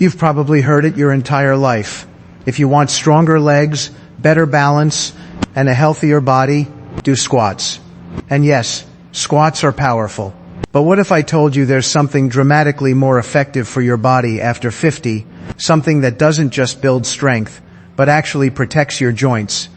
You've probably heard it your entire life. If you want stronger legs, better balance, and a healthier body, do squats. And yes, squats are powerful. But what if I told you there's something dramatically more effective for your body after 50, something that doesn't just build strength, but actually protects your joints,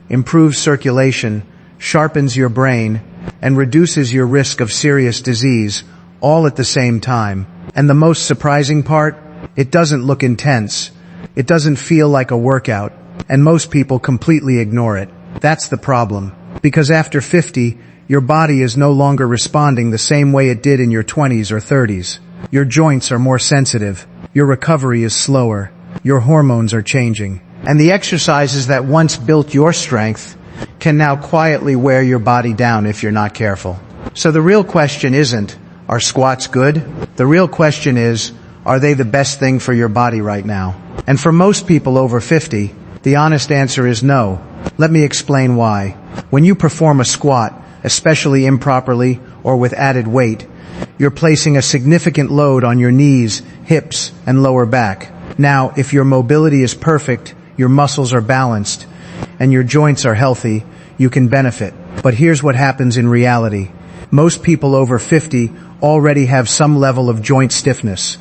improves circulation, sharpens your brain, and reduces your risk of serious disease, all at the same time. And the most surprising part? It doesn't look intense. It doesn't feel like a workout, and most people completely ignore it. That's the problem. Because after 50, your body is no longer responding the same way it did in your 20s or 30s. Your joints are more sensitive. Your recovery is slower. Your hormones are changing. And the exercises that once built your strength can now quietly wear your body down if you're not careful. So the real question isn't, are squats good? The real question is, are they the best thing for your body right now? And for most people over 50, the honest answer is no. Let me explain why. When you perform a squat, especially improperly or with added weight, you're placing a significant load on your knees, hips, and lower back. Now, if your mobility is perfect, your muscles are balanced, and your joints are healthy, you can benefit. But here's what happens in reality. Most people over 50 already have some level of joint stiffness.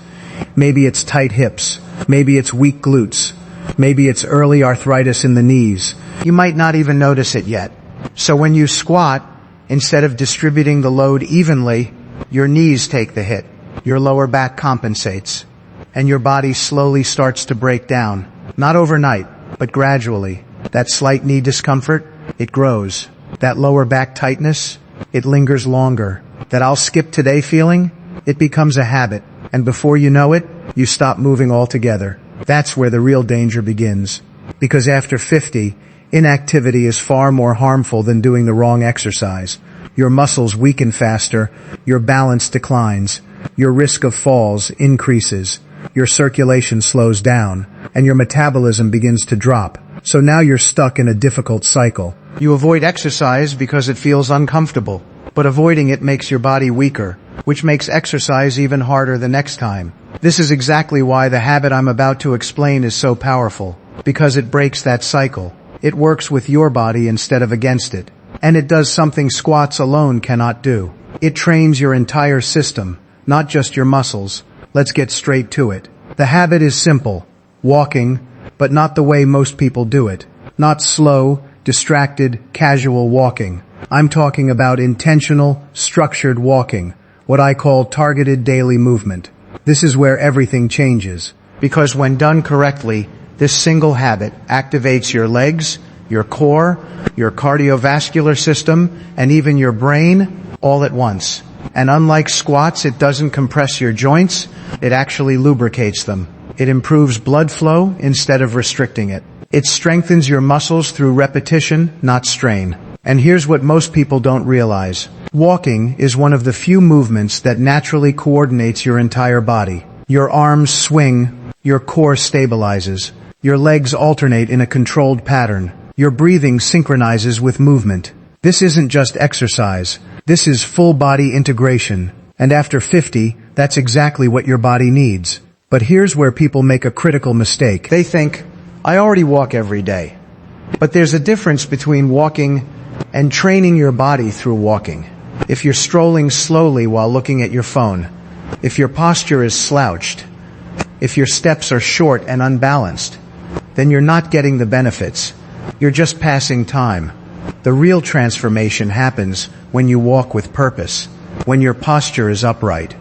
Maybe it's tight hips. Maybe it's weak glutes. Maybe it's early arthritis in the knees. You might not even notice it yet. So when you squat, instead of distributing the load evenly, your knees take the hit. Your lower back compensates. And your body slowly starts to break down. Not overnight, but gradually. That slight knee discomfort, it grows. That lower back tightness, it lingers longer. That I'll skip today feeling, it becomes a habit. And before you know it, you stop moving altogether. That's where the real danger begins. Because after 50, inactivity is far more harmful than doing the wrong exercise. Your muscles weaken faster, your balance declines, your risk of falls increases, your circulation slows down, and your metabolism begins to drop. So now you're stuck in a difficult cycle. You avoid exercise because it feels uncomfortable, but avoiding it makes your body weaker, which makes exercise even harder the next time. This is exactly why the habit I'm about to explain is so powerful, because it breaks that cycle. It works with your body instead of against it. And it does something squats alone cannot do. It trains your entire system, not just your muscles. Let's get straight to it. The habit is simple. Walking, but not the way most people do it. Not slow, distracted, casual walking. I'm talking about intentional, structured walking, what I call targeted daily movement. This is where everything changes. Because when done correctly, this single habit activates your legs, your core, your cardiovascular system, and even your brain all at once. And unlike squats, it doesn't compress your joints, it actually lubricates them. It improves blood flow instead of restricting it. It strengthens your muscles through repetition, not strain. And here's what most people don't realize. Walking is one of the few movements that naturally coordinates your entire body. Your arms swing, your core stabilizes, your legs alternate in a controlled pattern, your breathing synchronizes with movement. This isn't just exercise. This is full body integration. And after 50, that's exactly what your body needs. But here's where people make a critical mistake. They think, I already walk every day. But there's a difference between walking and training your body through walking. If you're strolling slowly while looking at your phone, if your posture is slouched, if your steps are short and unbalanced, then you're not getting the benefits. You're just passing time. The real transformation happens when you walk with purpose, when your posture is upright,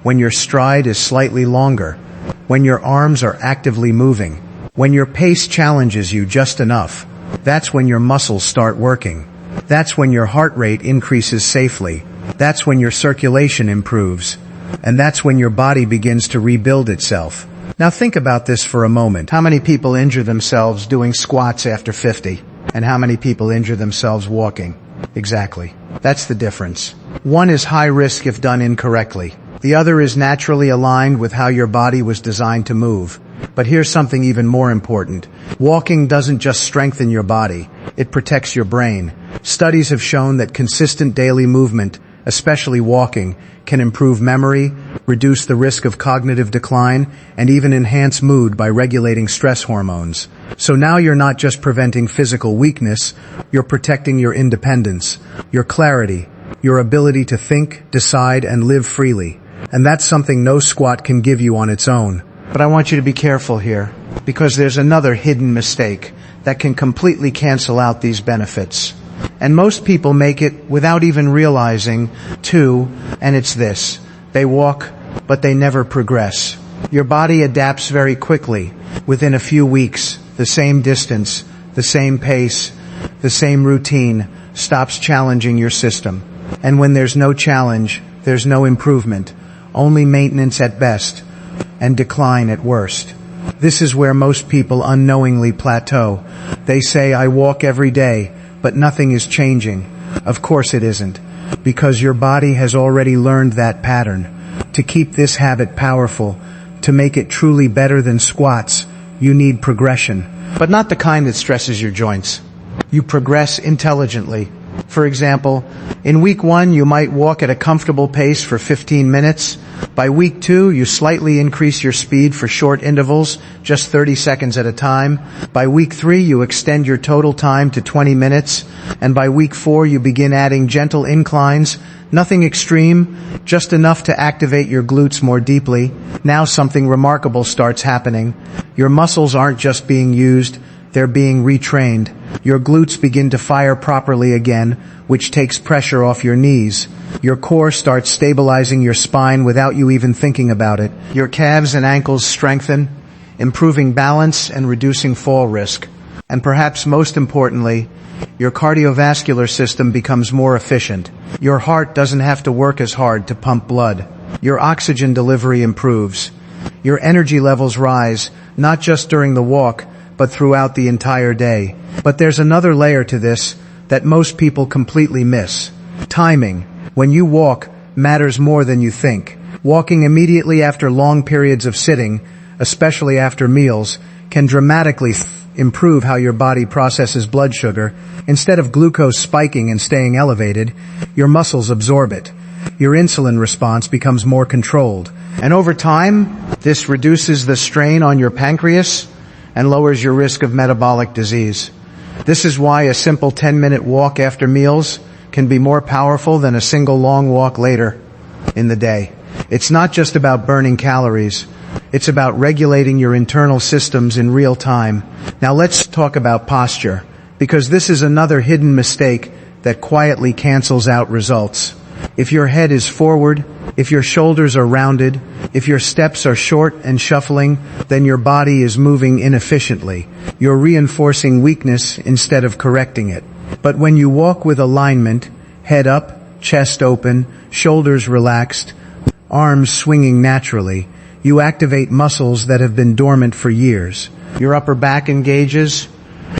when your stride is slightly longer, when your arms are actively moving, when your pace challenges you just enough. That's when your muscles start working. That's when your heart rate increases safely. That's when your circulation improves. And that's when your body begins to rebuild itself. Now think about this for a moment. How many people injure themselves doing squats after 50? And how many people injure themselves walking? Exactly. That's the difference. One is high risk if done incorrectly. The other is naturally aligned with how your body was designed to move. But here's something even more important. Walking doesn't just strengthen your body, it protects your brain. Studies have shown that consistent daily movement especially walking, can improve memory, reduce the risk of cognitive decline, and even enhance mood by regulating stress hormones. So now you're not just preventing physical weakness, you're protecting your independence, your clarity, your ability to think, decide, and live freely. And that's something no squat can give you on its own. But I want you to be careful here, because there's another hidden mistake that can completely cancel out these benefits. And most people make it without even realizing, too, and it's this. They walk, but they never progress. Your body adapts very quickly. Within a few weeks, the same distance, the same pace, the same routine stops challenging your system. And when there's no challenge, there's no improvement, only maintenance at best, and decline at worst. This is where most people unknowingly plateau. They say, I walk every day, but nothing is changing. Of course it isn't, because your body has already learned that pattern. To keep this habit powerful, to make it truly better than squats, you need progression. But not the kind that stresses your joints. You progress intelligently. For example, in week 1, you might walk at a comfortable pace for 15 minutes. By week 2, you slightly increase your speed for short intervals, just 30 seconds at a time. By week 3, you extend your total time to 20 minutes. And by week 4, you begin adding gentle inclines. Nothing extreme, just enough to activate your glutes more deeply. Now something remarkable starts happening. Your muscles aren't just being used, they're being retrained. Your glutes begin to fire properly again, which takes pressure off your knees. Your core starts stabilizing your spine without you even thinking about it. Your calves and ankles strengthen, improving balance and reducing fall risk. And perhaps most importantly, your cardiovascular system becomes more efficient. Your heart doesn't have to work as hard to pump blood. Your oxygen delivery improves. Your energy levels rise, not just during the walk, but throughout the entire day. But there's another layer to this that most people completely miss. Timing. When you walk, matters more than you think. Walking immediately after long periods of sitting, especially after meals, can dramatically improve how your body processes blood sugar. Instead of glucose spiking and staying elevated, your muscles absorb it. Your insulin response becomes more controlled. And over time, this reduces the strain on your pancreas and lowers your risk of metabolic disease. This is why a simple 10-minute walk after meals can be more powerful than a single long walk later in the day. It's not just about burning calories. It's about regulating your internal systems in real time. Now let's talk about posture, because this is another hidden mistake that quietly cancels out results. If your head is forward, if your shoulders are rounded, if your steps are short and shuffling, then your body is moving inefficiently. You're reinforcing weakness instead of correcting it. But when you walk with alignment, head up, chest open, shoulders relaxed, arms swinging naturally, you activate muscles that have been dormant for years. Your upper back engages,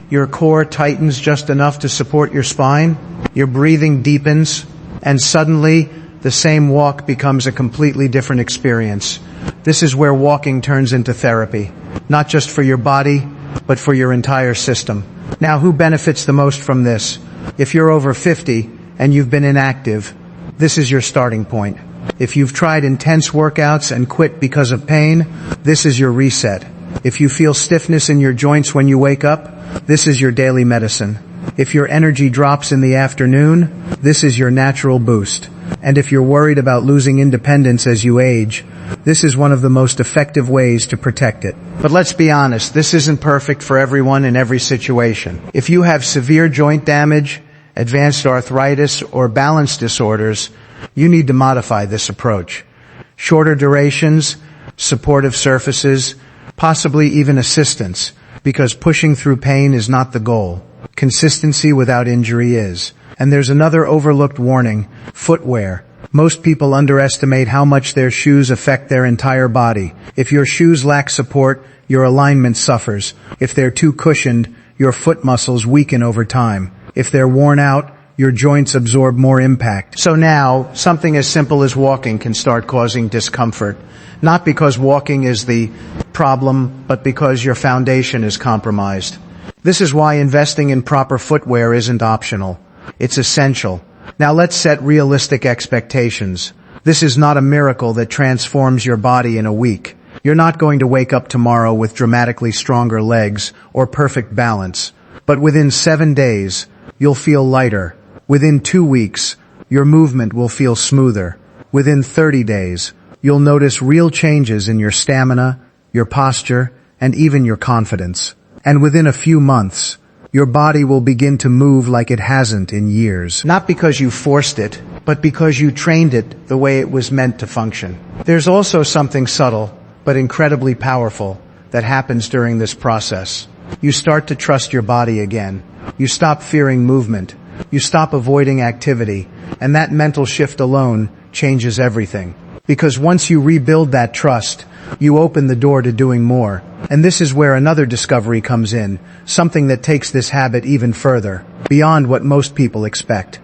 your core tightens just enough to support your spine, your breathing deepens, and suddenly the same walk becomes a completely different experience. This is where walking turns into therapy, not just for your body, but for your entire system. Now, who benefits the most from this? If you're over 50 and you've been inactive, this is your starting point. If you've tried intense workouts and quit because of pain, this is your reset. If you feel stiffness in your joints when you wake up, this is your daily medicine. If your energy drops in the afternoon, this is your natural boost. And if you're worried about losing independence as you age, this is one of the most effective ways to protect it. But let's be honest, this isn't perfect for everyone in every situation. If you have severe joint damage, advanced arthritis, or balance disorders, you need to modify this approach. Shorter durations, supportive surfaces, possibly even assistance, because pushing through pain is not the goal. Consistency without injury is. And there's another overlooked warning: footwear. Most people underestimate how much their shoes affect their entire body. If your shoes lack support, your alignment suffers. If they're too cushioned, your foot muscles weaken over time. If they're worn out, your joints absorb more impact. So now, something as simple as walking can start causing discomfort. Not because walking is the problem, but because your foundation is compromised. This is why investing in proper footwear isn't optional. It's essential. Now let's set realistic expectations. This is not a miracle that transforms your body in a week. You're not going to wake up tomorrow with dramatically stronger legs or perfect balance. But within 7 days, you'll feel lighter. Within 2 weeks, your movement will feel smoother. Within 30 days, you'll notice real changes in your stamina, your posture, and even your confidence. And within a few months, your body will begin to move like it hasn't in years. Not because you forced it, but because you trained it the way it was meant to function. There's also something subtle, but incredibly powerful, that happens during this process. You start to trust your body again. You stop fearing movement. You stop avoiding activity. And that mental shift alone changes everything. Because once you rebuild that trust, you open the door to doing more. And this is where another discovery comes in, something that takes this habit even further, beyond what most people expect.